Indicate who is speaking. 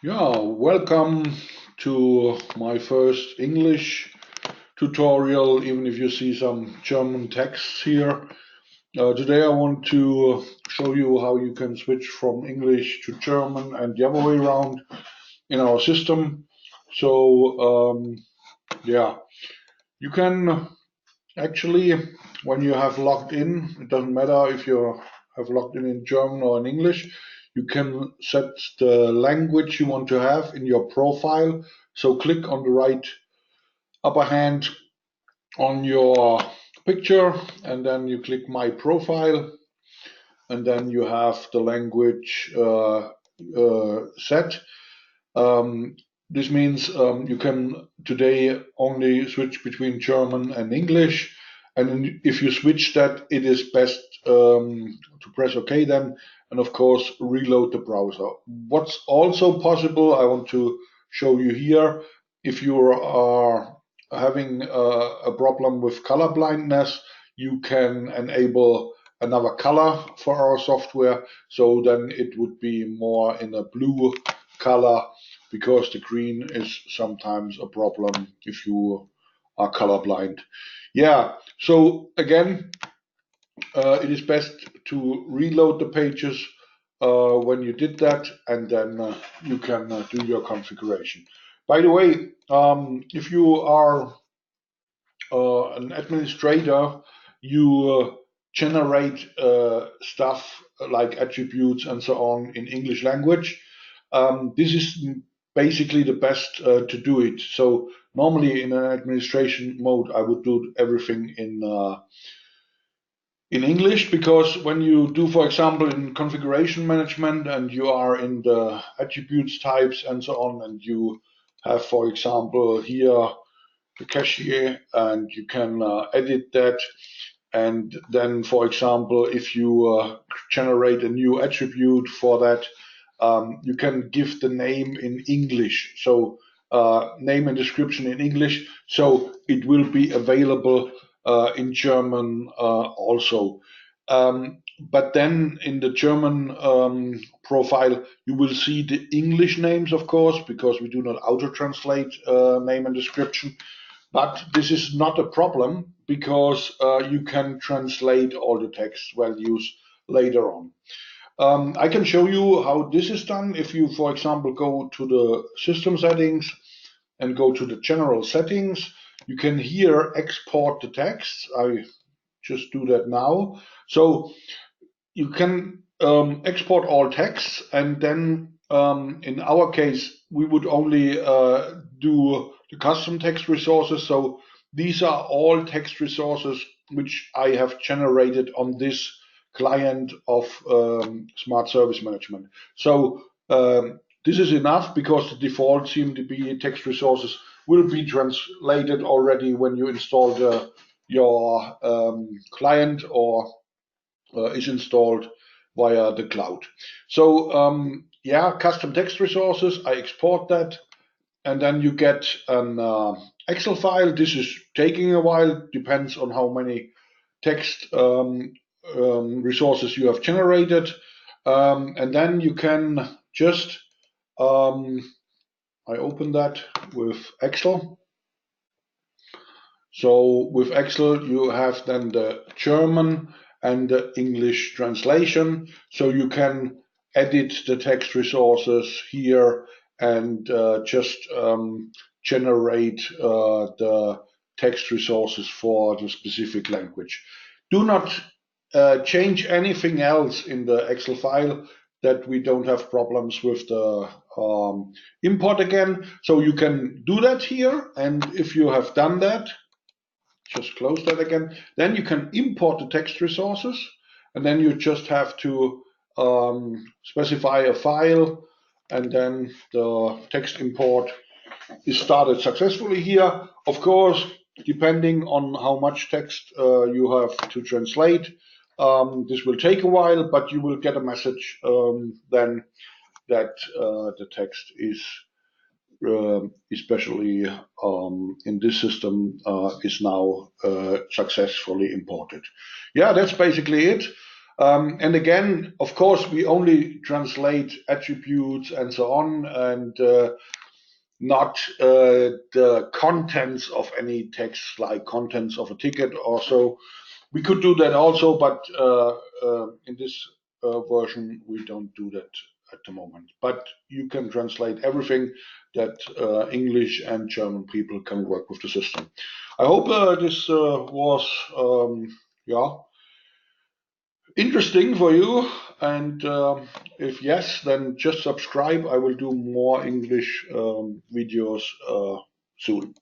Speaker 1: Yeah, welcome to my first English tutorial, even if you see some German texts here. Today I want to show you how you can switch from English to German and the other way around in our system. So, you can actually, when you have logged in, it doesn't matter if you have logged in German or in English, you can set the language you want to have in your profile. So click on the right upper hand on your picture, and then you click My Profile, and then you have the language set. Um, this means you can today only switch between German and English. And if you switch that, it is best to press OK then, and of course, reload the browser. What's also possible, I want to show you here, if you are having a problem with color blindness, you can enable another color for our software. So then it would be more in a blue color, because the green is sometimes a problem if you are colorblind. Yeah, so again, it is best to reload the pages when you did that, and then you can do your configuration. By the way, if you are an administrator, you generate stuff like attributes and so on in English language. This is basically the best to do it. So normally in an administration mode, I would do everything in English, because when you do, for example, in configuration management and you are in the attributes types and so on, and you have, for example, here the cashier, and you can edit that. And then, for example, if you generate a new attribute for that, you can give the name in English. So name and description in English. So it will be available in German also. But then in the German profile, you will see the English names, of course, because we do not auto translate name and description. But this is not a problem, because you can translate all the text values later on. I can show you how this is done. If you, for example, go to the system settings and go to the general settings, you can here export the text. I just do that now. So you can export all texts, and then in our case, we would only do the custom text resources. So these are all text resources which I have generated on this client of Smart Service Management. So this is enough, because the default CMDB text resources will be translated already when you install your client, or is installed via the cloud. So yeah, custom text resources, I export that, and then you get an Excel file. This is taking a while, depends on how many text resources you have generated. And then you can just, I open that with Excel. So with Excel, you have then the German and the English translation. So you can edit the text resources here, and just generate the text resources for the specific language. Do not change anything else in the Excel file, that we don't have problems with the import again. So you can do that here, and if you have done that, just close that again. Then you can import the text resources, and then you just have to specify a file, and then the text import is started successfully here. Of course, depending on how much text you have to translate, this will take a while, but you will get a message then that the text is especially in this system, is now successfully imported. Yeah, that's basically it. And again, of course, we only translate attributes and so on, and not the contents of any text, like contents of a ticket or so. We could do that also, but in this version, we don't do that at the moment. But you can translate everything that English and German people can work with the system. I hope this was yeah, interesting for you. And if yes, then just subscribe. I will do more English videos soon.